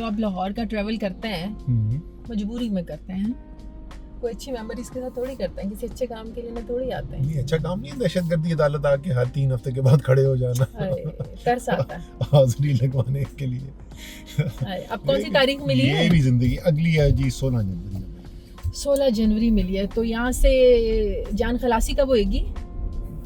आप लाहौर का ट्रैवल करते हैं मजबूरी में करते हैं, कोई अच्छी मेमोरीज के साथ थोड़ी करते हैं, किसी अच्छे काम के लिए ना थोड़ी आते हैं। ये अच्छा काम नहीं है दहशतगर्दी अदालत आके हर 3 हफ्ते के बाद खड़े हो जाना तरस आता है हाजिरी लगवाने के लिए। अब कौन सी तारीख मिली है? ये भी जिंदगी अगली है जी 16 जनवरी। 16 जनवरी मिली है, तो यहाँ से जान खलासी कब होएगी?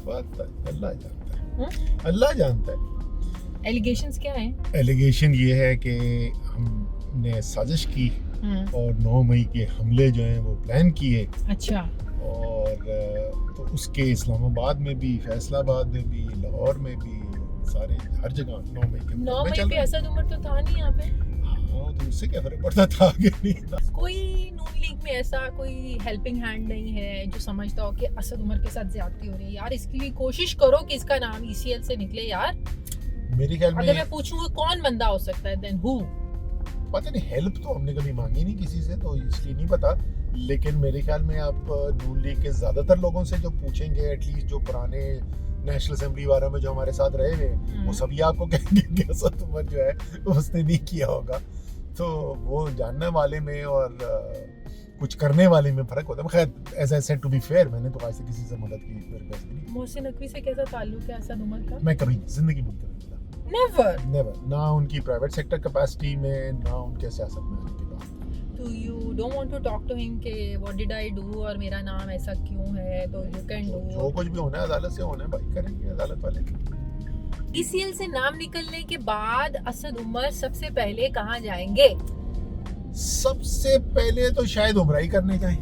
अल्लाह जानता है, अल्लाह जानता है। एलिगेशंस क्या हैं? एलिगेशन ये है कि हमने साजिश की और 9 मई के हमले जो हैं वो प्लान किए। अच्छा। और तो उसके इस्लामाबाद में भी, फैसलाबाद में भी, लाहौर में भी, सारे हर जगह 9 मई के 9 मई पे असद उमर तो था नहीं यहाँ पे। हाँ, तो उससे क्या फर्क पड़ता था, आगे नहीं था। कोई नून लीग में ऐसा कोई हेल्पिंग हैंड नहीं है जो समझता हो कि असद उमर के साथ ज्यादती हो रही है? यार इसके लिए कोशिश करो कि इसका नाम ECL से निकले यार। मेरे ख्याल में अगर मैं पूछूंगा कौन बंदा हो सकता है, देन हु? पता नहीं, हेल्प तो हमने कभी मांगी नहीं किसी से, तो इसलिए नहीं पता। लेकिन मेरे ख्याल में आप नून लीग के ज्यादातर लोगों से जो पूछेंगे, एटलीस्ट जो पुराने नेशनल असेंबली वाले में जो हमारे साथ रहे हुए, वो सभी आपको कहेंगे कि असद उमर जो है उसने नहीं किया होगा। तो वो जानने वाले में और कुछ करने वाले में फर्क होता है। खैर as I said, to be fair, मैंने तो आज से किसी से मदद की रिक्वेस्ट नहीं। मोहसिन नकवी से कैसा ताल्लुक है असद उमर का? मैं कभी जिंदगी में नहीं करूँगा। नेवर, ना उनकी प्राइवेट सेक्टर कैपेसिटी में, ना उनके सियासत में आने के बाद। तो you don't want to talk to him कि व्हाट डिड आई डू और मेरा नाम ऐसा क्यों है? तो यू कैन डू जो कुछ भी होना है अदालत से होना है भाई, करेंगे अदालत वाले। ECL से नाम निकलने के बाद असद उमर सबसे पहले कहाँ जाएंगे? सबसे पहले तो शायद उम्रा ही करने जाए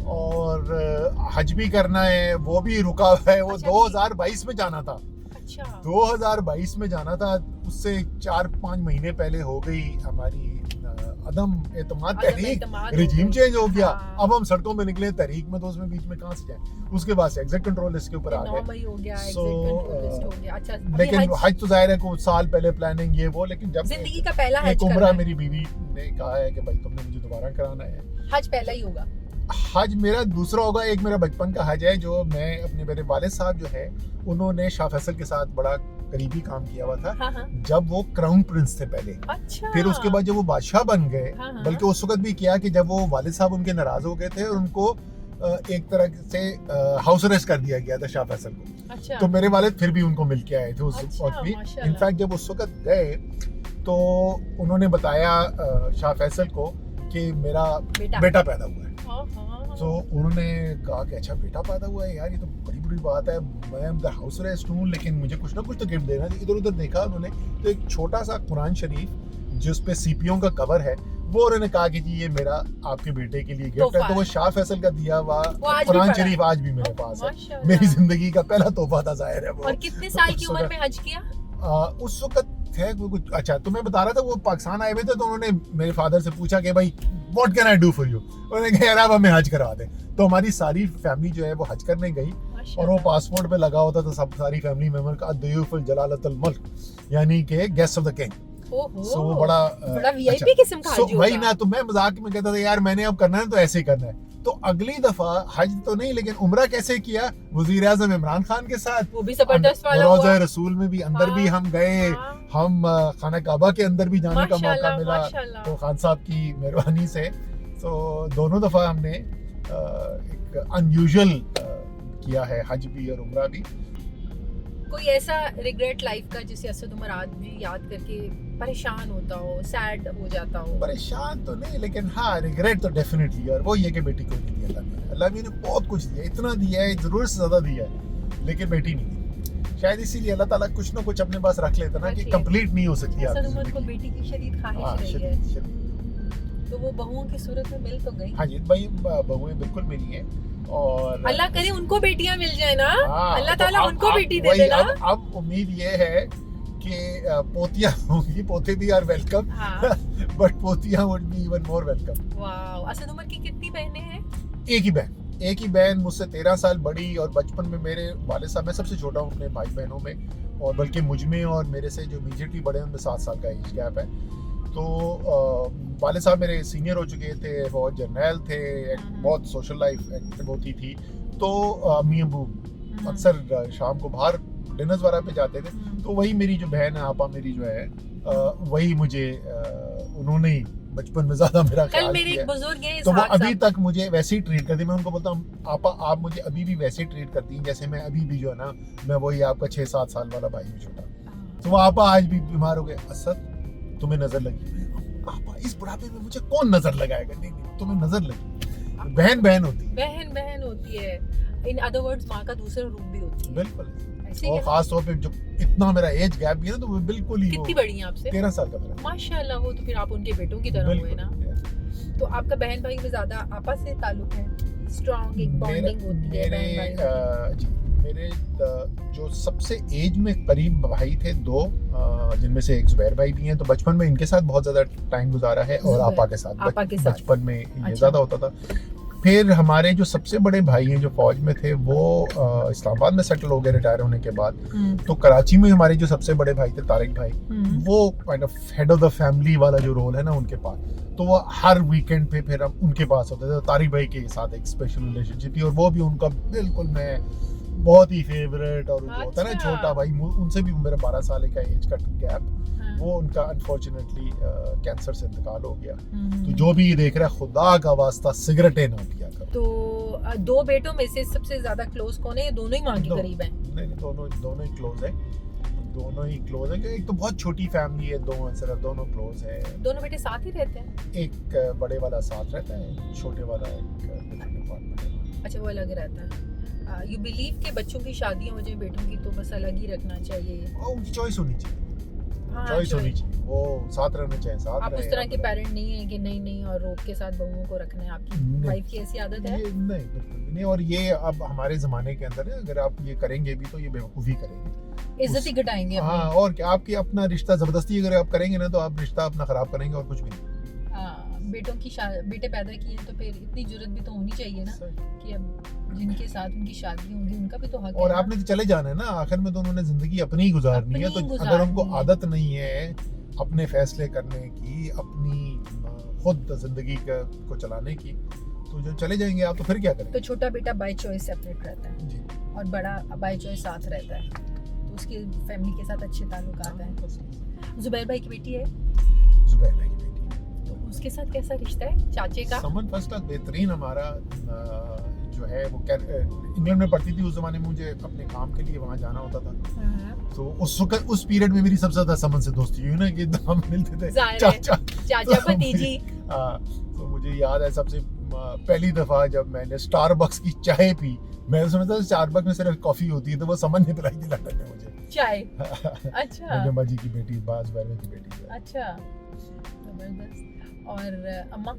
और हज भी करना है, वो भी रुका हुआ है। वो अच्छा, 2022 में जाना था। अच्छा। 2022 में जाना था, उससे 4-5 महीने पहले हो गई हमारी अदम एतमाद तहरीक, रिजीम चेंज हो गया। हाँ। अब हम सड़कों में निकले तहरीक में, तो उसमें बीच में कहां से जाए? उसके बाद से एग्जिट कंट्रोल लिस्ट के ऊपर आ 9 मई गए। हो गया, So, एग्जिट कंट्रोल लिस्ट हो गया। अच्छा, लेकिन हज तो जाहिर है कुछ साल पहले प्लानिंग ये वो, लेकिन जब जिंदगी का पहला हज एक करना उम्रा है। मेरी बीवी ने कहा है कि भाई तुमने मुझे दोबारा कराना है। हज पहला ही होगा। हज मेरा दूसरा होगा। एक मेरा बचपन का हज है, जो मैं अपने मेरे वालिद साहब जो है उन्होंने शाह फैसल के साथ बड़ा करीबी काम किया हुआ था। हाँ, हाँ। जब वो क्राउन प्रिंस थे पहले। अच्छा। फिर उसके बाद जब वो बादशाह बन गए, हाँ, हाँ। बल्कि उस वक्त भी किया कि जब वो वालिद साहब उनके नाराज हो गए थे और उनको एक तरह से हाउस अरेस्ट कर दिया गया था शाह फैसल को। अच्छा। तो मेरे वालिद फिर भी उनको मिल के आए थे उस अच्छा, वक्त भी। माशाल्लाह। इनफैक्ट जब उस वक्त गए तो उन्होंने बताया शाह फैसल को कि मेरा बेटा पैदा हुआ है। तो उन्होंने कहा कि अच्छा बेटा पैदा हुआ है, यार ये तो बड़ी बुरी बात है, मैं अंदर हाउस अरेस्ट हूँ, लेकिन मुझे कुछ ना कुछ तो गिफ्ट देना। इधर उधर देखा उन्होंने तो एक छोटा सा कुरान शरीफ जिस पे सीपीओ का कवर है, वो उन्होंने कहा कि जी ये मेरा आपके बेटे के लिए गिफ्ट है। तो वो शाह फैसल का दिया हुआ कुरान शरीफ आज भी मेरे पास है। मेरी जिंदगी का पहला तोहफा था, जाहिर है वो। और कितने साल की उम्र में हज किया? उस वक्त थे कुछ। अच्छा, तो मैं बता रहा था वो पाकिस्तान आए हुए थे, तो उन्होंने मेरे फादर से पूछा कि भाई what can I do for you. उन्होंने कहा यार आप हमें हज करा दे। तो हमारी सारी फैमिली जो है वो हज करने गई और वो पासपोर्ट पे लगा होता था सब सारी फैमिली मेंबर का दयूफुल जलालतुल मुल्क, यानी कि गेस्ट ऑफ द किंग। सो वो बड़ा वीआईपी किस्म का हज वही ना। तो मैं मजाक में कहता था यार मैंने अब करना है तो ऐसे ही करना है। तो अगली दफा हज तो नहीं लेकिन उम्रा कैसे किया, वजीर आज़म इमरान खान के साथ। वो भी जबरदस्त वाला हुआ। रोज़ा रसूल में भी अंदर भी हम गए। हम खाना काबा के अंदर भी जाने का मौका मिला तो खान साहब की मेहरबानी से। तो दोनों दफा हमने एक अनयूजुअल किया है, हज भी और उम्रा भी। कोई ऐसा रिग्रेट लाइफ का जिसे असद उमर आज भी याद करके परेशान होता हो, सैड हो जाता हो? परेशान तो नहीं, लेकिन हाँ रिग्रेट तो डेफिनेटली। और वो ये कि बेटी को नहीं दिया अल्लाह ने बहुत कुछ दिया, इतना दिया है, जरूरत से ज्यादा दिया है, लेकिन बेटी नहीं दी। शायद इसीलिए अल्लाह ताला कुछ ना कुछ अपने पास रख लेता ना कि कंप्लीट नहीं हो सकती असद उमर को बेटी की शदीद ख्वाहिश रही है, तो वो बहुओं की सूरत में मिल तो गई। हाँ जी भाई, बहुएं बिल्कुल मिली हैं और अल्लाह करे उनको बेटियां मिल जाए ना। हाँ, अल्लाह ताला तो उनको बेटी दे देना। अब उम्मीद ये है कि पोतियां होंगी, पोते भी आर वेलकम, बट पोतियां would be even more welcome. Wow. Asad Umar की कितनी बहनें हैं? एक ही बहन मुझसे 13 साल बड़ी। और बचपन में मेरे वालिद साहब, मैं सबसे छोटा हूँ अपने भाई बहनों में, और बल्कि मुझ में और मेरे से जो इमीडिएटली बड़े हैं उनमें 7 साल का एज गैप है। तो वालिद साहब मेरे सीनियर हो चुके थे, बहुत जर्नैल थे, बहुत सोशल लाइफ एक्टिव होती थी। तो अम्मी अबू अक्सर शाम को बाहर डिनर्स वगैरह पे जाते थे। तो वही मेरी जो बहन है, आपा मेरी जो है, वही मुझे उन्होंने ही बचपन में ज्यादा मेरा कल ख्याल मेरे किया एक बुजुर्ग हैं तो वो इसहाक अभी साहब। तक मुझे वैसे ही ट्रीट करती है। मैं उनको बोलता हूँ आपा आप मुझे अभी भी वैसे ही ट्रीट करती हैं जैसे मैं अभी भी जो है ना मैं वही आपका 6-7 साल वाला भाई हूँ छोटा। तो वो आपा आज भी बीमार हो गए, असद तुम्हें नजर लगी। आपा इस बुढ़ापे में मुझे कौन नजर लगाएगा? नहीं नहीं तुम्हें नजर लगी। बहन बहन होती है, बहन बहन होती है। इन अदर वर्ड्स माँ का दूसरा रूप भी होती है। बिल्कुल। ऐसे ही और है ना? खास तौर पे जो इतना मेरा एज गैप भी है ना तो वो बिल्कुल ही कितनी बड़ी हैं आपसे? 13 साल का मेरा। माशाल्लाह, वो तो फिर आप उनके बेटों की तरह हुए ना। तो आपका बहन भाई में ज्यादा आपस से ताल्लुक है, स्ट्रॉन्ग एक बॉन्डिंग होती है बहन भाई की। जी मेरे जो सबसे एज में करीब भाई थे दो, जिनमें से एक जुबैर भाई भी हैं, तो बचपन में इनके साथ बहुत ज्यादा टाइम गुजारा है और जुबैर, आपा के साथ आपा के साथ। बचपन में ये अच्छा। ज्यादा होता था। फिर हमारे जो सबसे बड़े भाई हैं जो फौज में थे वो इस्लामाबाद में सेटल हो गए रिटायर होने के बाद। तो कराची में हमारे जो सबसे बड़े भाई थे तारिक भाई, वो kind of head of the family वाला जो रोल है ना उनके पास, तो वो हर वीकेंड पे फिर हम उनके पास होते थे। तो तारिक भाई के साथ एक स्पेशल रिलेशनशिप थी और वो भी उनका बिल्कुल मैं बहुत ही फेवरेट। और जो होता है ना अच्छा। छोटा भाई, उनसे भी मेरा 12 साल का एज का गैप, हाँ। वो उनका अनफॉर्चुनेटली कैंसर से इंतकाल हो गया। तो जो भी ये देख रहा है खुदा का वास्ता सिगरेटें ना पिया करो। तो दो बेटों में से सबसे ज्यादा क्लोज कौन है? ये दोनों ही माँ के दो- करीब हैं? नहीं दोनों ही क्लोज है। दोनों ही क्लोज है। एक तो बहुत छोटी फैमिली है, सिर्फ दोनों क्लोज है। दोनों बेटे साथ ही रहते हैं? एक बड़े वाला साथ रहता है, छोटे वाला एक डिफरेंट अपार्टमेंट है। अच्छा, वो अलग रहता है। यू बिलीव के बच्चों की शादियां हो जाए बेटों की तो बस अलग ही रखना चाहिए? और उनकी चॉइस होनी चाहिए, हाँ, चॉइस होनी choice। चाहिए, वो साथ रहना चाहिए, साथ आप उस रहे, तरह आप के रहे। पेरेंट नहीं है कि नहीं और रोक के साथ बहुओं को रखना है? आपकी नहीं। वाइफ की ऐसी आदत है? ये नहीं, बिल्कुल भी नहीं। और ये अब हमारे जमाने के अंदर है, अगर आप ये करेंगे भी तो ये बेवकूफ़ी करेंगे। इज्जत ही घटाएंगे हाँ, अपनी। और क्या आपकी अपना रिश्ता जबरदस्ती अगर आप करेंगे ना तो आप रिश्ता अपना खराब करेंगे और कुछ भी नहीं। बेटों की बेटे पैदा किए हैं तो फिर इतनी जरूरत भी तो होनी चाहिए ना कि अब जिनके साथ उनकी शादी होगी उनका भी तो हक और है ना। आपने तो चले जाना है ना, आखिर में तो उन्होंने जिंदगी अपनी ही गुजारनी है। अपनी तो गुजारनी अगर उनको है। आदत नहीं है अपने फैसले करने की, अपनी खुद जिंदगी को चलाने की, तो जो चले जाएंगे आप तो फिर क्या तो करेंगे? छोटा बेटा बाय चॉइस सेपरेट रहता है जी और बड़ा बाय चॉइस साथ रहता है, तो उसके फैमिली के साथ अच्छे ताल्लुकात हैं। जुबैर भाई की बेटी है जुबैर भाई की बेटी तो उसके साथ कैसा रिश्ता है चाचे का? समन फर्स्ट क्लास बेहतरीन। हमारा जो है वो इंग्लैंड में पढ़ती थी उस जमाने में, मुझे अपने काम के लिए वहाँ जाना होता था। हाँ। तो उस वक्त उस पीरियड में मेरी सबसे ज्यादा समन से दोस्ती हुई ना कि हम मिलते थे जाहिर है। चाचा चाचा तो भतीजी। हाँ, तो मुझे याद है सबसे पहली दफा जब मैंने स्टारबक्स की चाय पी, मैं समझता था स्टारबक्स में सिर्फ कॉफी होती है, तो वो समन ने पिलाई थी लंदन में मुझे। चाय। अच्छा मुझे बाजी की बेटी, बाज बैरवे की बेटी जो है। अच्छा, जबरदस्त। और अम्मा?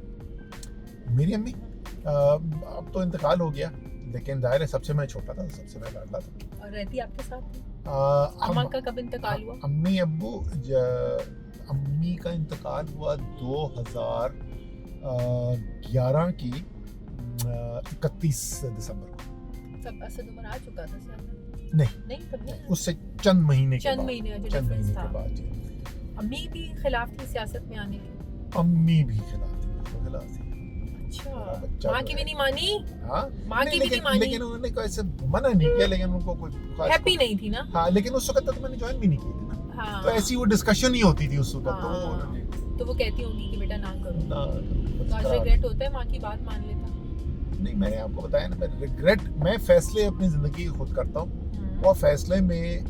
मेरी अम्मी अब तो इंतकाल हो गया, लेकिन जाहिर है सबसे मैं छोटा था, सबसे मैं लाडला था। और रहती आपके साथ? अम्मा अम्मा का कब इंतकाल हुआ? अम्मी अब्बू अम्मी का इंतकाल हुआ 2011 की 31 दिसंबर को। सब असद उमर आ चुका था सर? नहीं तब नहीं। उससे चंद महीने के चंद बाद, महीने का जो चंद डिफरेंस महीने था। के बाद जी। अम्मी भी खिलाफ थी सियासत में आने के? अम्मी भी खिलाफ थी, बिल्कुल खिलाफ थी। अच्छा, बच्चा माँ जो की है। भी नहीं मानी? हाँ, माँ की भी नहीं मानी? लेकिन उन्होंने कोई ऐसे मना नहीं किया, लेकिन उनको कोई खास- हैप्पी नहीं थी ना? हाँ, लेकिन उस वक्त तक मैंने ज्वाइन भी नहीं की थी ना, हाँ। तो ऐसी वो डिस्कशन ही होती थी उस वक्त। तो हाँ। उन्होंने तो वो कहती होंगी कि बेटा ना करो। ना तो आज रिग्रेट होता है माँ की बात मान लेता? नहीं, मैंने आपको बताया ना, मैं रिग्रेट, मैं फैसले अपनी जिंदगी खुद करता हूँ और फैसले में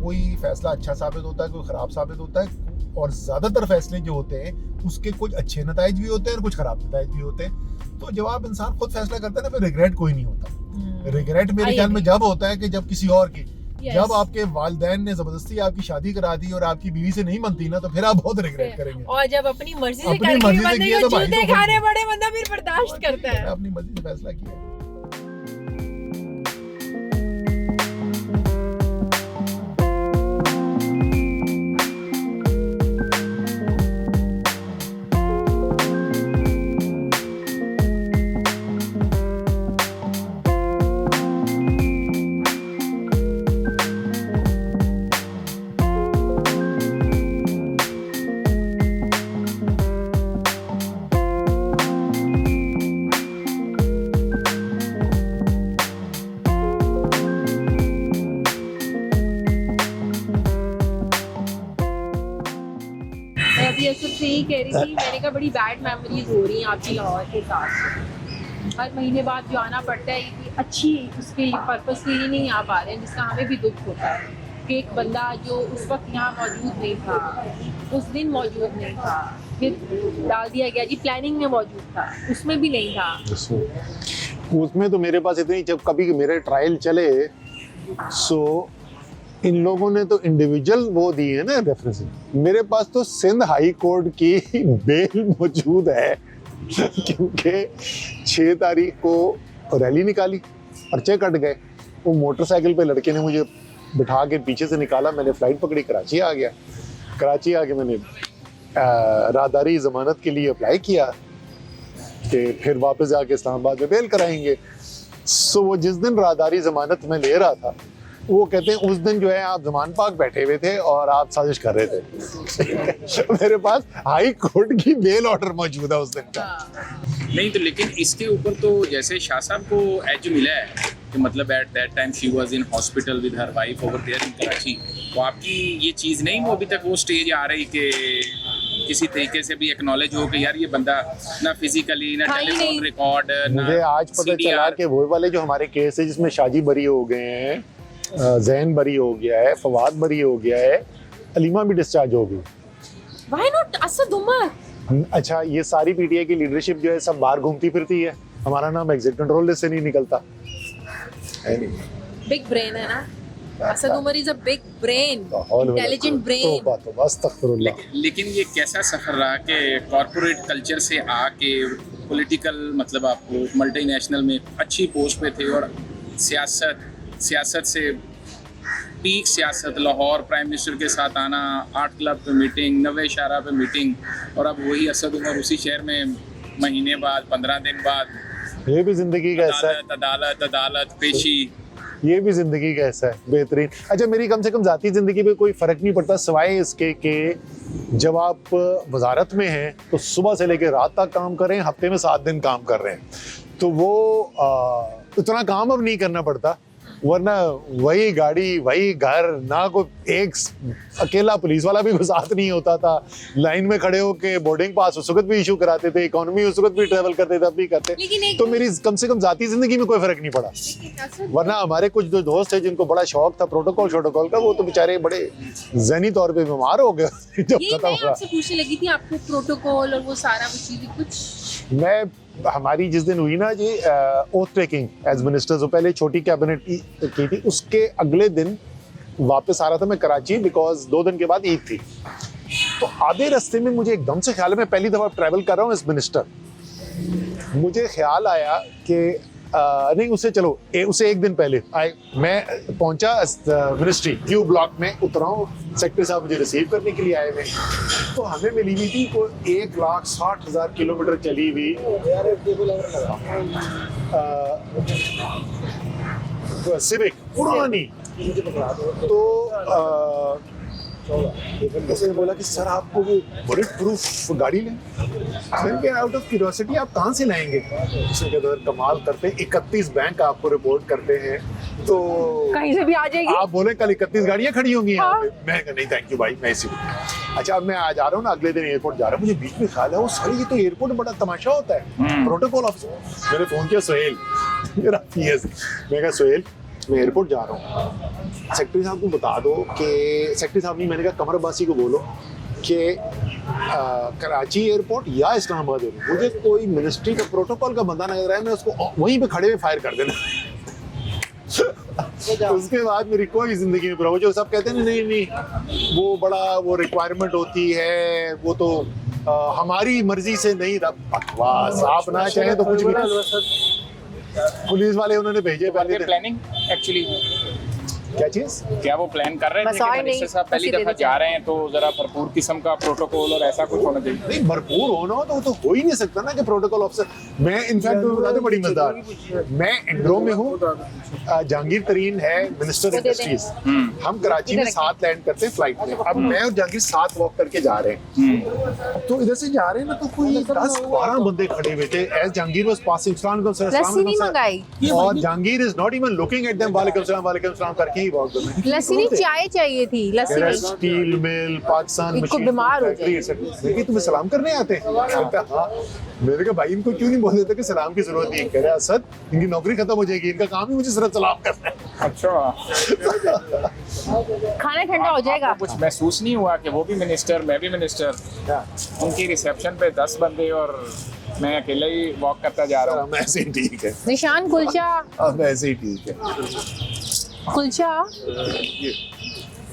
कोई फैसला अच्छा साबित होता है, कोई खराब साबित होता है, और ज्यादातर फैसले जो होते हैं उसके कुछ अच्छे नताइज भी होते हैं और कुछ खराब नताइज भी होते हैं। तो जब आप इंसान खुद फैसला करता है ना, फिर रिग्रेट कोई नहीं होता। रिग्रेट मेरे ख्याल में जब होता है कि जब किसी और की, जब आपके वालिदैन ने जबरदस्ती आपकी शादी करा दी और आपकी बीवी से नहीं मनती ना, तो फिर आप बहुत रिग्रेट करेंगे। और जब अपनी मर्जी से अपनी करके मर्जी से बंदे किया को तो भाई जूते तो खाने पड़े बंदा फिर बर्दाश्त करता है। अपनी मर्जी से फैसला किया। अभी असद से ही कह रही थी, मैंने कहा बड़ी बैड मेमोरीज हो रही हैं आपकी लाहौर के साथ। हर महीने बाद जो आना पड़ता है कि अच्छी उसके पर्पस के लिए नहीं आ पा रहे हैं, जिसका हमें भी दुख होता है कि एक बंदा जो उस वक्त यहाँ मौजूद नहीं था, उस दिन मौजूद नहीं था, फिर डाल दिया गया जी, प्लानिंग में मौजूद था, उसमें भी नहीं था। उसमें तो मेरे पास इतनी, जब कभी मेरे ट्रायल चले सो इन लोगों ने तो इंडिविजुअल वो दी है ना रेफरेंस, मेरे पास तो सिंध हाई कोर्ट की बेल मौजूद है क्योंकि 6 तारीख को रैली निकाली, पर्चे कट गए, वो मोटरसाइकिल पे लड़के ने मुझे बिठा के पीछे से निकाला, मैंने फ्लाइट पकड़ी, कराची आ गया। कराची आके मैंने राहदारी ज़मानत के लिए अप्लाई किया कि फिर वापस जाके इस्लामाबाद में बेल कराएंगे। सो वो जिस दिन राहदारी ज़मानत में ले रहा था, वो कहते हैं उस दिन जो है आप जमान पाक बैठे हुए थे और आप साजिश कर रहे थे। मेरे पास हाई कोर्ट की बेल ऑर्डर मौजूद है उस दिन का। नहीं तो लेकिन इसके ऊपर तो जैसे शाह साहब को एज मिला है कि मतलब at that time she was in hospital with her wife over there in Karachi, तो आपकी ये चीज़ नहीं वो अभी तक वो स्टेज आ रही कि किसी तरीके से भी एक्नॉलेज हो कि यार ये बंदा ना फिजिकली ना टेलीफोन रिकॉर्ड ना मुझे आज पता चला कि वो वाले जो हमारे केस है जिसमें शाजी बरी हो गए हैं, जैन बरी हो गया है, फवाद बरी हो गया है, अलीमा भी डिस्चार्ज हो गई। Why not Asad Umar? अच्छा, ये सारी पीटीआई की लीडरशिप जो है सब बाहर घूमती फिरती है, हमारा नाम एग्जिट कंट्रोल लिस्ट से नहीं निकलता। बिग ब्रेन है ना, Asad Umar is a big brain, intelligent brain. लेकिन ये कैसा सफर रहा कि कॉर्पोरेट कल्चर से आके पॉलिटिकल मतलब आप मल्टीनेशनल में अच्छी पोस्ट पे थे और सियासत से पीक सियासत, लाहौर प्राइम मिनिस्टर के साथ आना, 8 क्लब पे मीटिंग, 90 शारा पे मीटिंग, और अब वही असद उमर उसी शहर में महीने बाद 15 दिन बाद। ये भी जिंदगी का हिस्सा है, अदालत पेशी, ये भी जिंदगी का हिस्सा है, बेहतरीन। अच्छा, मेरी कम से कम जाती जिंदगी में कोई फर्क नहीं पड़ता सिवाय इसके कि जब आप वजारत में हैं तो सुबह से लेकर रात तक काम कर रहे हैं, हफ्ते में 7 दिन काम कर रहे हैं, तो वो इतना काम अब नहीं करना पड़ता, वरना वही गाड़ी वही घर, ना कोई एक अकेला पुलिस वाला भी साथ नहीं होता था, लाइन में खड़े होके बोर्डिंग पास उस वक्त भी इशू कराते थे, इकोनॉमी उस वक्त भी ट्रेवल करते थे, अब भी करते। तो मेरी कम से कम जाती जिंदगी में कोई फर्क नहीं पड़ा, वरना हमारे कुछ जो दोस्त है जिनको बड़ा शौक था प्रोटोकॉल का, वो तो बेचारे बड़े जहनी तौर पे बीमार हो गए जब खत्म हुआ। आपसे पूछने लगी थी आपको प्रोटोकॉल और वो सारा वो चीजें कुछ। मैं हमारी जिस दिन हुई ना जी ओथ टेकिंग एज मिनिस्टर, जो पहले छोटी कैबिनेट की थी, उसके अगले दिन वापस आ रहा था मैं कराची, बिकॉज 2 दिन के बाद ईद थी। तो आधे रास्ते में मुझे एकदम से ख्याल है, मैं पहली दफा ट्रैवल कर रहा हूँ एज मिनिस्टर, मुझे ख्याल आया कि नहीं उससे चलो उससे एक दिन पहले मैं पहुंचा मिनिस्ट्री क्यू ब्लॉक में, उतरा हूँ, सेक्रेटरी साहब मुझे रिसीव करने के लिए आए हुए, तो हमें मिली हुई थी कोई 1,60,000 किलोमीटर चली हुई सिविक पुरानी। तो उसने बोला कि सर आपको वो बुलेट प्रूफ गाड़ी लें। मैंने कहा आउट ऑफ क्यूरियोसिटी आप कहाँ से लाएंगे? उसने कहा कमाल करते हैं, 31 बैंक आपको रिपोर्ट करते हैं, तो कहीं से भी आ जाएगी। आप बोले कल 31 गाड़ियाँ खड़ी होंगी यहाँ पे। मैंने कहा नहीं थैंक यू भाई, मैं इसी। अच्छा, अब मैं आ जा रहा हूँ ना, अगले दिन एयरपोर्ट जा रहा हूँ, मुझे बीच में ख्याल है वो सर ये तो एयरपोर्ट बड़ा तमाशा होता है, प्रोटोकॉल ऑफिसर। मैंने फोन किया सोहेल, मेरा पीएस, मैं कहा सोहेल मैं एयरपोर्ट जा रहा हूँ, सेक्रेटरी साहब को बता दो कि, सेक्रेटरी साहब नहीं, मैंने कहा कमर अब्बासी को बोलो कि कराची एयरपोर्ट या इस्लामाबाद एयरपोर्ट, मुझे कोई मिनिस्ट्री का प्रोटोकॉल का बंदा नजर आया, मैं उसको वहीं पे खड़े हुए फायर कर देना। उसके बाद मेरी कोई जिंदगी में प्रॉब्लम, जो सब कहते हैं नहीं नहीं वो बड़ा वो रिक्वायरमेंट होती है, वो तो हमारी मर्जी से नहीं था, बकवास, आप ना चाहें तो कुछ भी। पुलिस वाले उन्होंने भेजे पहले प्लानिंग एक्चुअली क्या चीज, क्या वो प्लान कर रहे थे कि मिनिस्टर साहब पहली दफा जा रहे हैं तो जरा भरपूर किस्म का प्रोटोकॉल और ऐसा कुछ होना चाहिए? नहीं, भरपूर होना हो तो वो तो हो ही नहीं सकता ना कि प्रोटोकॉल ऑफिसर। मैं इनफैक्ट बताते बड़ी मजेदार, मैं इंड्रो में हूँ, जहांगीर तरीन है मिनिस्टर इंडस्ट्रीज, हम कराची में 7 लैंड करते हैं फ्लाइट में। अब मैं और जहांगीर 7 वॉक करके जा रहे हैं, तो इधर से जा रहे हैं ना, तो कोई 10-12 बंदे खड़े हुए थे एज जहांगीर वाज पासिंग, और Jahangir is not even looking at them, वालेकुम सलाम करके ही वॉक करना है। लस्सी नहीं, चाय चाहिए थी, लस्सी कह रहा है, नहीं। स्टील मिल, पाकिस्तान इनको मशीन बीमार हो फैक्ट्री, देखिए तुम्हें सलाम करने आते हैं? कहता है, हाँ। मैंने कहा भाई इनको क्यों नहीं बोल देते कि सलाम की जरूरत नहीं है? कह रहा है असद, इनकी नौकरी खत्म हो जाएगी, इनका काम ही मुझे सिर्फ सलाम करना है। अच्छा, खाना ठंडा हो जाएगा। कुछ महसूस नहीं हुआ कि वो भी मिनिस्टर, मैं भी मिनिस्टर, उनकी रिसेप्शन पे 10 बंदे और मैं अकेले ही वॉक करता जा रहा हूँ। हम ऐसे ही ठीक है, निशान कुलचा, हम ऐसे ही ठीक है। कुलचा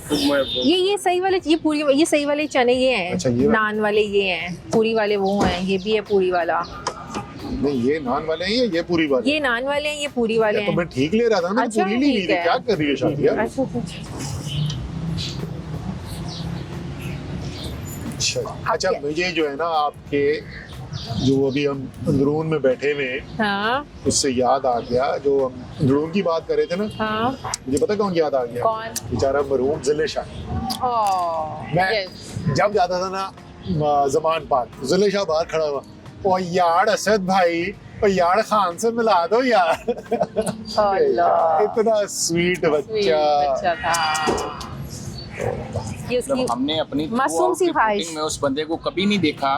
ये सही वाले, ये पूरी, ये सही वाले चने ये हैं। अच्छा, ये नान वाले ये हैं, पूरी वाले वो हैं, ये भी है पूरी वाला। नहीं ये नान वाले हैं, ये पूरी वाले ये नान वाले हैं, ये पूरी वाले हैं। तो हैं। मैं ठीक ले रहा था ना, अच्छा, पूरी नहीं ली ठीक थी। है। क्या कर रही है शादिया? अच्छा, अच्छा मुझे जो है ना आपके जो अभी हम अंदरून में बैठे हुए हैं, हाँ उससे याद आ गया, जो हम अंदरून की बात कर रहे थे ना, हाँ। मुझे पता कौन याद आ गया? कौन? बेचारा मरहूम जिले शाह। मैं जब जाता था ना जमान पार्क, जिले शाह बाहर खड़ा हुआ, ओ यार असद भाई, ओ यार खान से मिला दो यार। इतना स्वीट बच्चा था। ये उसकी मतलब हमने अपनी मासूम सी ख्वाहिश रिपोर्टिंग में उस बंदे को कभी नहीं देखा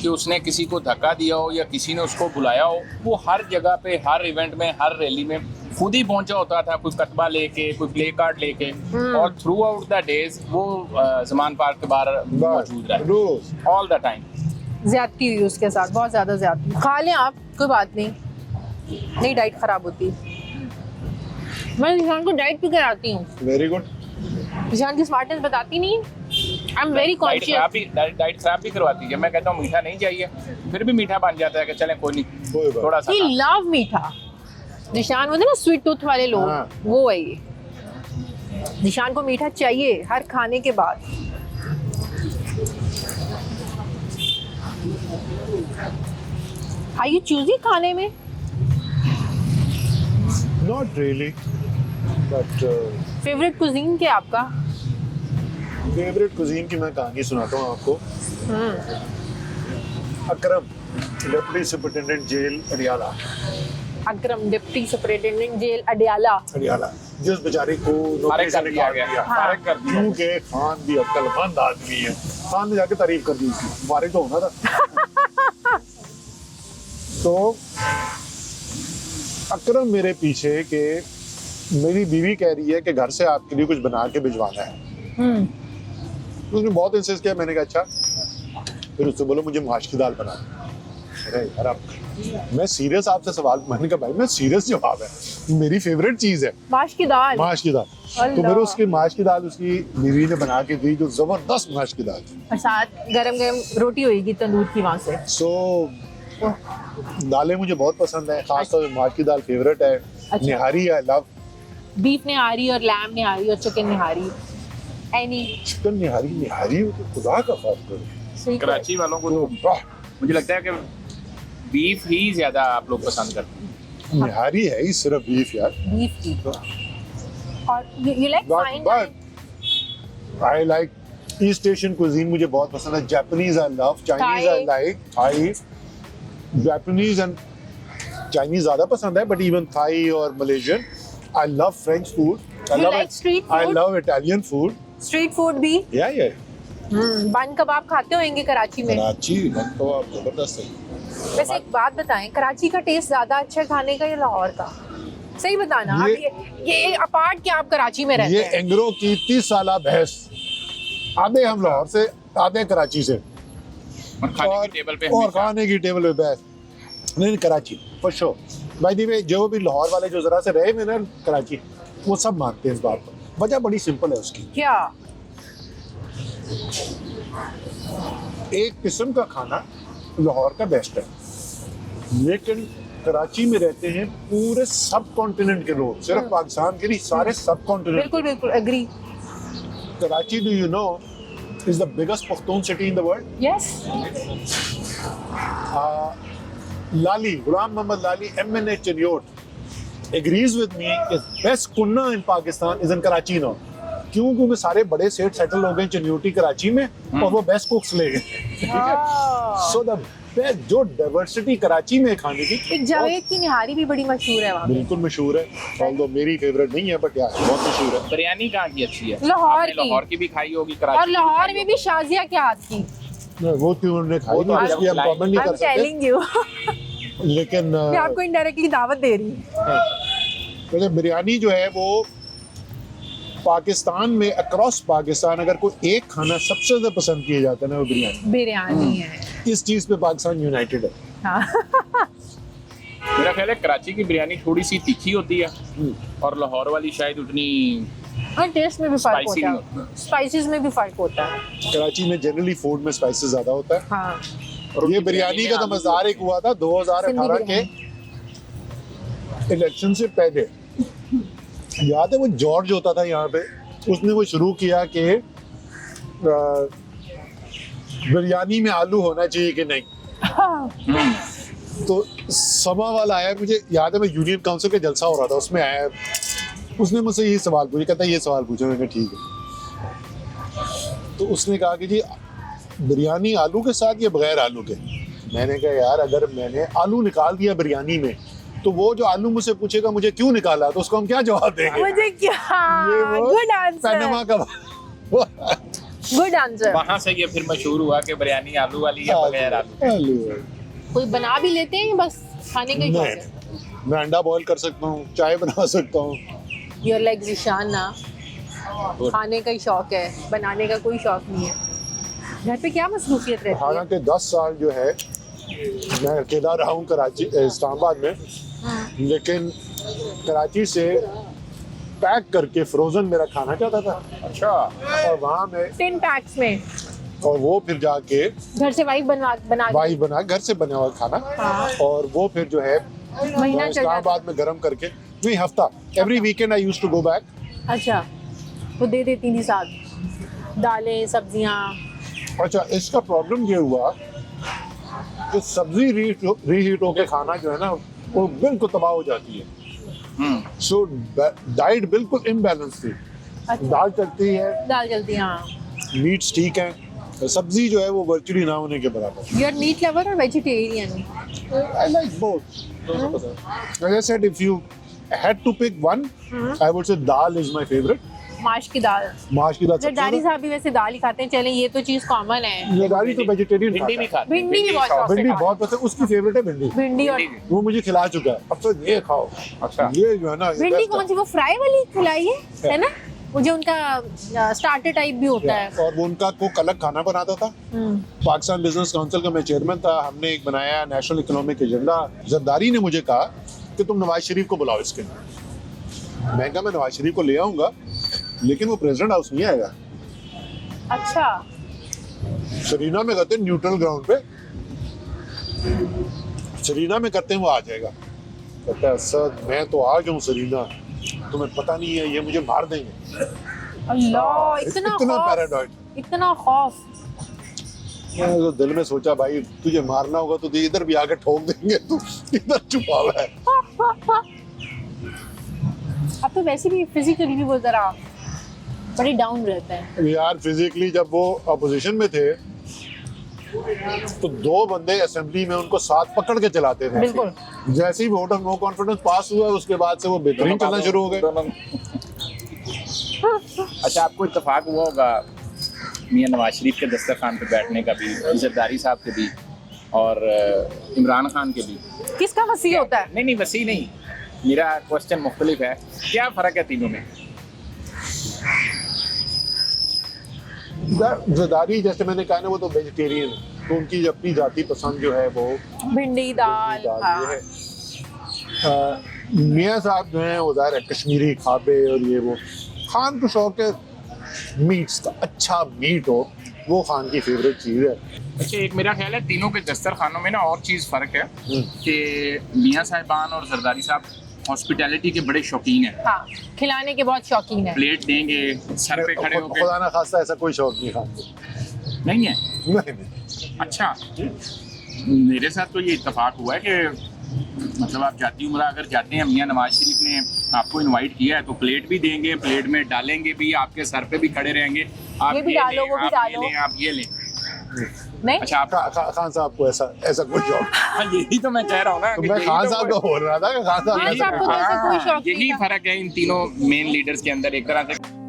कि उसने किसी को धक्का दिया हो या किसी ने उसको बुलाया हो। वो हर जगह पे, हर इवेंट में, हर रैली में खुद ही पहुंचा होता था, कोई कतबा लेके, कोई प्ले कार्ड लेके, और थ्रू आउट द डेज वो जमान पार्क के बाहर मौजूद रहा, रोज ऑल द टाइम। ज्यादती हुई उसके साथ, बहुत ज्यादा ज्यादती। खा लें आप, कोई बात नहीं, नहीं डाइट खराब होती। मैं निशान को डाइट भी कराती हूँ। Very good. निशान की स्मार्टनेस बताती नहीं। I am very conscious. Diet खराब भी करवाती है। मैं कहता हूँ मीठा नहीं चाहिए, फिर भी मीठा बन जाता है कि चलें कोई नहीं, कोई बात थोड़ा सा। ही लव मीठा। निशान होते ना स्वीट टूथ वाले लोग, हाँ। वो है ये। निशान को मीठा चाहिए हर खाने के बाद। आर यू चूजी खाने में? Not really, but favourite cuisine क्या आपका? फेवरेट कुजीन की मैं कहानी सुनाता हूँ आपको। Akram, deputy superintendent jail Adiala. Akram, deputy superintendent jail Adiala. Adiala, जिस बेचारे को नौकरी से निकाल दिया, फारिग कर दिया। क्योंकि खान भी अक्लमंद आदमी है। खान ने जाके तारीफ कर दी उसकी, फारिग तो होना था। तो अकरम मेरे पीछे के मेरी बीवी कह रही है कि घर से आपके लिए कुछ बना के भिजवाना है। उसने बहुत इंसिस्ट किया, मैंने कहा अच्छा। फिर उससे बोलो मुझे माश की दाल बना। अरे यार आप, मैं सीरियस आपसे सवाल, मैंने कहा भाई मैं सीरियस जवाब है, मेरी फेवरेट चीज है माश की दाल। माश की दाल। तो फिर उसकी माश की दाल उसकी बीवी ने बना के दी, जो जबरदस्त माश की दाल थी। और साथ गरम गरम रोटी होगी तंदूर की वहां से। सो दालें मुझे बहुत पसंद है, खासतौर से माश की दाल फेवरेट है। अच्छा। निहारी आई लव। बीफ निहारी और लैम निहारी और चिकन निहारी। एनी चिकन निहारी, निहारी हो तो खुदा का खौफ करो। कराची वालों को तो मुझे लगता है कि बीफ ही ज्यादा आप लोग पसंद करते हैं। निहारी है ही सिर्फ बीफ यार। बीफ की। और you like fine dining? I like East Asian cuisine, मुझे बहुत पसंद है। Japanese I love, Chinese I like, Thai, Japanese and Chinese ज़्यादा पसंद है, but even Thai और Malaysian, I love French food. You like street I food? love Italian food. Street food भी। Yeah. बन कबाब खाते होंगे कराची में। कराची बन कबाब जबरदस्त है। वैसे एक बात बताएं, कराची का टेस्ट ज्यादा अच्छा है खाने का या लाहौर का? सही बताना। ये अपार्ट क्या आप कराची में रहते ये हैं? एंग्रो की 30 साला बहस, आधे हम लाहौर से, आधे कराची से, और खाने की टेबल पे और हमेशा- खाने की टेबल पे बहस। नहीं Karachi for sure. By the way जो भी लाहौर वाले जो जरा से रहे हुए ना कराची, वो सब मानते हैं इस बात को। वजह बड़ी सिंपल है उसकी। क्या? एक किस्म का खाना लाहौर का बेस्ट है, लेकिन कराची में रहते हैं पूरे सब कॉन्टिनेंट के लोग, सिर्फ पाकिस्तान के नहीं, सारे सब कॉन्टिनेंट। बिल्कुल बिल्कुल agree. Karachi, do you know, is the biggest Pakhtun city in the world. Yes. Lali, Ghulam Mohammad Lali, MNA Chariot agrees with me, is best kunna in Pakistan is in Karachi now. क्यों? क्योंकि सारे बड़े सेठ सेटल हो गए चन्यूटी कराची में और वो बेस्ट कुक्स ले गए। सो द जो डाइवर्सिटी कराची में खाने की, एक जावेद की निहारी भी बड़ी मशहूर है वहाँ पे। बिल्कुल मशहूर है, ऑल्दो मेरी फेवरेट नहीं है बट यार बहुत मशहूर है। बिरयानी कहाँ की अच्छी है? लाहौर की। लाहौर की भी खाई होगी, और कराची लाहौर में भी शाजिया के हाथ की। वो क्यों उन्होंने खाई वो तो नहीं, इसलिए हम I'm कमेंट नहीं आई कर एम सकते, टेलिंग यू, लेकिन मैं आपको इनडायरेक्टली दावत दे रही हूँ। वैसे बिरयानी जो है वो पाकिस्तान में अक्रॉस पाकिस्तान अगर कोई एक खाना सबसे ज्यादा पसंद किया जाता है ना वो बिरयानी। बिरयानी है। इस चीज पे पाकिस्तान यूनाइटेड है। हाँ। मेरा ख्याल है कराची की बिरयानी थोड़ी सी तीखी होती है और लाहौर वाली शायद उतनी और टेस्ट में भी फर्क स्पाइसी होता नहीं है, स्पाइसेस में भी फर्क होता है। कराची में जनरली फूड में स्पाइसेस ज्यादा होता है। हाँ। और ये उनकी बिरयानी का तो में मज़ार एक हुआ था 2018 के इलेक्शन से पहले। याद है वो जॉर्ज होता था यहाँ पे, उसने वो शुरू किया कि बिरयानी में आलू होना चाहिए कि नहीं। तो समा वाला आया, मुझे याद है मैं यूनियन काउंसिल का जलसा हो रहा था उसमें आया, उसने मुझसे ये सवाल पूछा, कहता ये सवाल पूछा। मैंने ठीक है। तो उसने कहा कि जी बिरयानी आलू के साथ या बगैर आलू के? मैंने कहा यार अगर मैंने आलू निकाल दिया बिरयानी में तो वो जो आलू मुझसे पूछेगा मुझे क्यों निकाला, तो उसको हम क्या जवाब देंगे? मुझे क्या, ये वो गुड आंसर, पैनमा का गुड आंसर। वहाँ से ये फिर मशहूर हुआ कि बिरयानी आलू वाली या बगैर आलू। कोई बना भी लेते हैं बस खाने का ही शौक है। नहीं, मैं अंडा बॉईल कर सकता हूँ, चाय बना सकता हूँ। योर लाइक ज़िशान ना, खाने का ही शौक है, बनाने का कोई शौक नहीं है। घर पे क्या मसरूफियत रहती है? हालांकि 10 साल जो है मैं अकेला रहा हूँ कराची इस्लामाबाद में, लेकिन कराची से पैक करके फ्रोजन मेरा खाना जाता था। अच्छा। और वहाँ में टिन पैक्स में, और वो फिर जाके घर से वाइफ बना वाई बना घर से बना हुआ खाना, हाँ। और वो फिर जो है महीना चल जाता। इस्लामाबाद में गर्म करके नहीं हफ्ता, every weekend I used to go back. अच्छा, वो दे देती थी साथ, दालें सब्जियाँ। अच्छा, इसका प्रॉब्लम ये हुआ कि सब्जी रीहीट होके खाना जो है ना वो बिल्कुल तबाह हो जाती है। सो डाइट बिल्कुल इम्बैलेंस थी। अच्छा। दाल चलती है, दाल जल्दी, हाँ। मीट्स ठीक है, सब्जी जो है वो वर्चुअली ना होने के बराबर। यू आर मीट लवर और vegetarian? I like both. As I said, if you had to pick one, I would say dal is my favorite. माश की दाल। माश की दाल सबसे जरदारी ज्यादा। साहब भी वैसे दाल ही खाते हैं, चलें ये तो चीज़ कॉमन है। जरदारी तो वेजिटेरियन भिंडी भी खाते हैं। भिंडी भी बहुत शौक से भिंडी खाते बहुत पसंद, उसकी फेवरेट है भिंडी। हैं। भिंडी और वो मुझे खिला चुका है, अब तो ये खाओ। अच्छा। ये जो है ना भिंडी best कौन सी, वो फ्राई वाली खिलाई है ना? वो जो उनका स्टार्टर टाइप भी होता है। और वो उनका कोक अलग खाना बनाता था। पाकिस्तान बिजनेस काउंसिल का मैं चेयरमैन था, हमने एक बनाया नेशनल इकोनॉमिक एजेंडा। जरदारी ने मुझे कहा कि तुम नवाज शरीफ को बुलाओ इसके लिए। मैं कहा मैं नवाज शरीफ को ले आऊंगा, लेकिन वो प्रेसिडेंट हाउस नहीं आएगा। अच्छा, सरीना में करते हैं न्यूट्रल ग्राउंड पे, सरीना में करते हैं वो आ जाएगा। कहता है सर मैं तो आ गया हूँ सरीना, तुम्हें पता नहीं है ये मुझे मार देंगे। अल्लाह, इतना खौफ, पैरानॉइड। इतना खौफ। मैंने तो दिल में सोचा भाई तुझे मारना होगा तो इधर भी आके ठोक देंगे, तू इधर छुपा हुआ है। अब तो वैसे भी फिजिकली भी वो जरा बड़ी डाउन रहता है। यार फिजिकली जब वो अपोजिशन में थे तो 2 बंदे असेंबली में उनको साथ पकड़ के चलाते थे। बिल्कुल। जैसे ही वोट ऑफ नो कॉन्फिडेंस पास हुआ उसके बाद से वो बेहतरीन चलना शुरू हो गए। अच्छा, आपको इत्तेफाक हुआ होगा मियां नवाज शरीफ के दस्तरखान पे बैठने का भी, जरदारी साहब के भी और इमरान खान के भी। किसका वसी होता है? नहीं वसी नहीं, मेरा क्वेश्चन मुख्तलिफ है। क्या फ़र्क है तीनों में? जरदारी जैसे मैंने कहा ना वो तो वेजिटेरियन है, तो उनकी अपनी जाति पसंद जो है वो भिंडी दाल, ये है। मियाँ साहब जो हैं वो ज़ाहिर है कश्मीरी खाबे और ये वो। खान को शौक है मीट्स का, अच्छा मीट हो वो खान की फेवरेट चीज़ है। अच्छा, एक मेरा ख्याल है तीनों के दस्तरखानों में ना और चीज़ फ़र्क है कि मियाँ साहिबान और जरदारी साहब हॉस्पिटैलिटी के बड़े शौकीन हैं। हाँ, खिलाने के बहुत शौकीन है। प्लेट देंगे, सर पे खड़े होकर। खुदा ना खास्ता ऐसा कोई शौक नहीं खान को। नहीं है? नहीं। अच्छा, मेरे साथ तो ये इत्तेफाक हुआ है कि मतलब आप जाती उम्रा अगर जाते हैं, मियाँ नवाज शरीफ ने आपको इनवाइट किया है तो प्लेट भी देंगे, प्लेट में डालेंगे भी, आपके सर पे भी खड़े रहेंगे, आप ये भी डालो, वो भी डालो। आप ये लें। नहीं अच्छा आप खान साहब को ऐसा कुछ शौक? हाँ, यही तो मैं कह रहा हूँ ना तो कि मैं यही खान तो साहब को बोल रहा था कि खान साहब खान साहब को तो ऐसा कोई शौक नहीं यही था। फर्क है इन तीनों मेन लीडर्स के अंदर एक तरह से।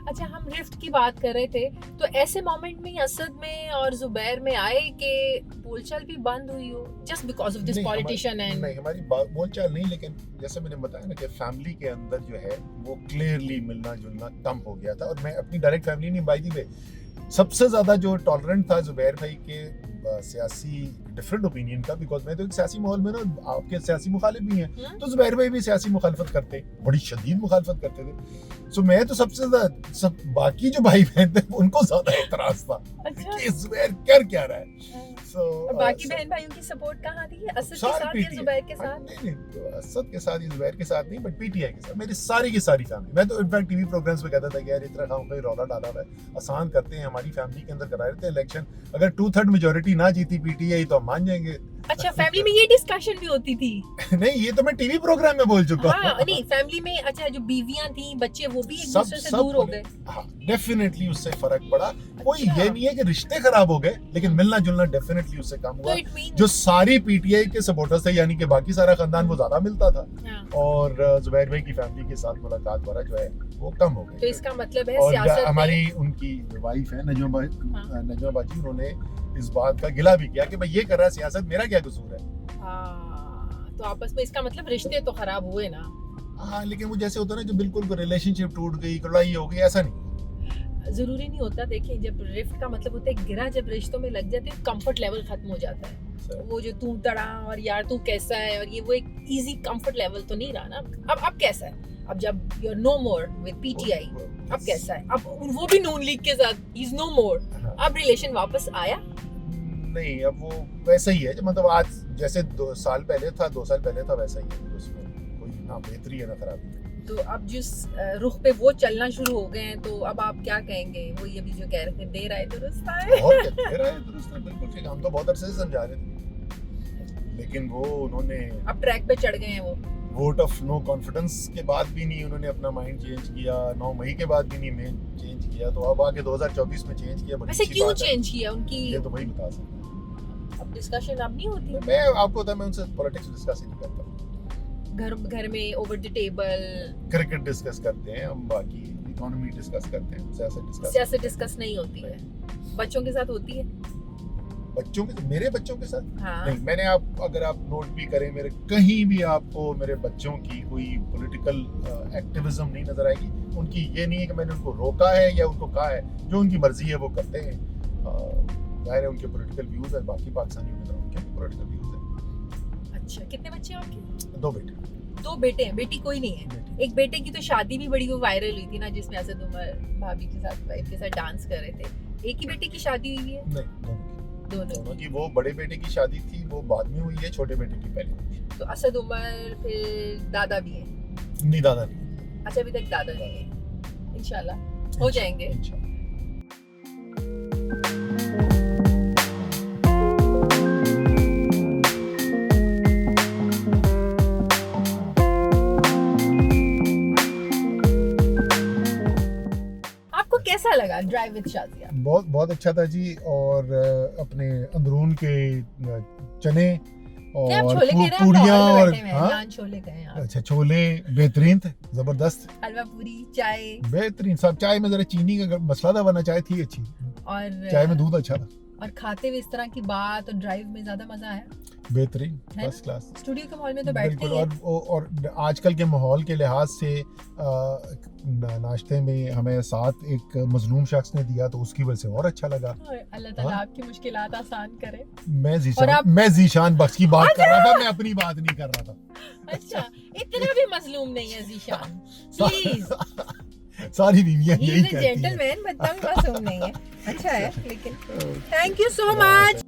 अच्छा, हम रिफ्ट की बात कर रहे थे, तो ऐसे मोमेंट में असद में और जुबैर में आए कि बोलचाल भी बंद हुई हो just because of this politician and नहीं, हमारी बोलचाल नहीं, लेकिन जैसे मैंने बताया ना कि फैमिली के अंदर जो है वो क्लियरली मिलना जुलना कम हो गया था। और मैं अपनी डायरेक्ट फैमिली नहीं, बाय द वे सबसे ज्यादा जो टॉलरेंट था जुबैर भाई के सियासी डिफरेंट ओपिनियन का, बिकॉज मैं तो एक सियासी माहौल में ना, आपके सियासी मुखालिफ भी हैं, तो जुबैर भाई भी सियासी मुखालफत करते, बड़ी शदीद मुखालफत करते थे। सो मैं तो सबसे ज्यादा सब बाकी जो भाई बहन थे उनको ज्यादा एतराज था अच्छा। कि जुबैर कर क्या रहा है। और बाकी बहन भाइयों की सपोर्ट कहाँ थी? असद के साथ या जुबैर के साथ? नहीं, असद के साथ या जुबैर के साथ नहीं, बट पीटीआई के साथ मेरी सारी की सारी फैमिली। मैं तो इनफैक्ट टीवी प्रोग्राम्स में कहता था कि यार इतना खाओ कोई रौला डाला हुआ है, आसान करते हैं, हमारी फैमिली के अंदर करा देते हैं इलेक्शन, अगर 2/3 मेजोरिटी ना जीती पीटीआई तो हम मान जाएंगे। अच्छा, फैमिली में ये डिस्कशन भी होती थी? नहीं, ये तो मैं टीवी प्रोग्राम में बोल चुका हूँ। हाँ, नहीं फैमिली में। अच्छा, जो बीवियां थी, बच्चे, वो भी एक दूसरे से दूर हो गए? हाँ, डेफिनेटली उससे फर्क पड़ा। कोई अच्छा। ये नहीं है कि रिश्ते खराब हो गए, लेकिन मिलना जुलना डेफिनेटली उससे कम तो हुआ। इट मीन जो सारी पीटीआई के सपोर्टर्स थे, यानी कि बाकी सारा खानदान, वो ज्यादा मिलता था, और जुबैर भाई की फैमिली के साथ मुलाकात वाला जो है वो कम हो गई। तो इसका मतलब है और सियासत हमारी उनकी वाइफ है नजमा बाजी, उन्होंने इस बात का गिला भी किया कि भाई ये कर रहा है सियासत, मेरा क्या कसूर है। तो आपस में इसका मतलब रिश्ते तो खराब हुए ना? हाँ, लेकिन वो जैसे होता है ना, जो बिल्कुल रिलेशनशिप टूट गई, लड़ाई हो गई, ऐसा नहीं। जरूरी नहीं होता। देखिए, जब रिफ्ट का मतलब होता है गिरा, जब रिश्तों में लग जाते हैं कंफर्ट लेवल खत्म हो जाता है। वो जो तू तड़ा और यार तू कैसा है, और ये वो एक इजी कंफर्ट लेवल तो नहीं रहा ना। अब कैसा है? अब जब you are no more with PTI, अब कैसा है? अब वो भी नून लीग के साथ, ही इज नो मोर, अब रिलेशन वापस आया? नहीं, अब वो वैसा ही है, मतलब आज जैसे 2 साल पहले था, 2 साल पहले था, वैसा ही है। उसमें कोई ना बेहतरी है ना खराबी। तो अब जिस रुख पे वो चलना शुरू हो गए हैं, तो अब आप क्या कहेंगे? वो ये भी जो कह रहे थे दे रहा है दुरुस्त है, और क्या दे रहा है दुरुस्त है, बिल्कुल ठीक। हम तो बहुत अरसे से समझा रहे थे, लेकिन वो उन्होंने अब ट्रैक पे चढ़ गए हैं। वो वोट ऑफ नो कॉन्फिडेंस के बाद भी नहीं उन्होंने अपना माइंड चेंज किया, 9 मई के बाद भी नहीं माइंड चेंज किया, तो अब आके 2024 में चेंज किया। वैसे क्यों चेंज किया उनकी? ये तो वही बता सकते। अब डिस्कशन अब नहीं होती? मैं आपको मैं उनसे पॉलिटिक्स डिस्कस नहीं करता। घर में over the table cricket discuss करते हैं हम, बाकी इकोनॉमी डिस्कस करते हैं, सियासत डिस्कस नहीं होती है। बच्चों के साथ होती है? बच्चों के, मेरे बच्चों के साथ हाँ। नहीं। मैंने अगर आप नोट भी करें, मेरे कहीं भी आपको मेरे बच्चों की कोई पॉलिटिकल एक्टिविज्म नहीं नजर आएगी। उनकी ये नहीं है कि मैंने उनको रोका है या उनको कहा है, जो उनकी मर्जी है वो करते हैं। जाहिर है उनके पॉलिटिकल व्यूज है, बाकी पाकिस्तानियों की तरह उनके पॉलिटिकल व्यूज है। अच्छा, कितने बच्चे हैं आपके? 2 बेटे। 2 बेटे हैं, बेटी कोई नहीं है? एक बेटे की तो शादी भी बड़ी वो वायरल हुई थी ना, जिसमें असद उमर भाभी के साथ, वाइफ के साथ डांस कर रहे थे। एक ही बेटे की शादी हुई है? नहीं, दोनों की। वो बड़े बेटे की शादी थी, वो बाद में हुई है, छोटे बेटे की पहले हुई है। तो असद उमर फिर दादा भी है? नहीं, दादा नहीं। अच्छा, अभी तक दादा नहीं है। इंशाल्लाह हो जाएंगे। इंशाल्लाह। कैसा लगा ड्राइव विद शाजिया? बहुत अच्छा था जी। और अपने अंदरून के चने और पूड़ियाँ और छोले गए। अच्छा, छोले बेहतरीन थे, जबरदस्त। हलवा पूरी, चाय बेहतरीन। सब चाय में जरा चीनी का मसला था, वरना चाय थी अच्छी, और चाय में दूध अच्छा था। और खाते हुए इस तरह की बात और ड्राइव में ज्यादा मजा आया? बेहतरीन, फर्स्ट क्लास। स्टूडियो के माहौल में तो बैठते ही हैं। और आजकल के माहौल के लिहाज से नाश्ते में हमें साथ एक मजलूम शख्स ने दिया, तो उसकी वजह से और अच्छा लगा। अल्लाह ताला आपकी मुश्किलात आसान करे। मैं जीशान बख्श की बात कर रहा था, मैं अपनी बात नहीं कर रहा था। अच्छा, इतना भी मजलूम नहीं है जीशान, प्लीज। सारी बीवियां यही कहती हैं। जेंटलमैन, बदतमीज मासूम नहीं है। अच्छा है, लेकिन थैंक यू सो मच।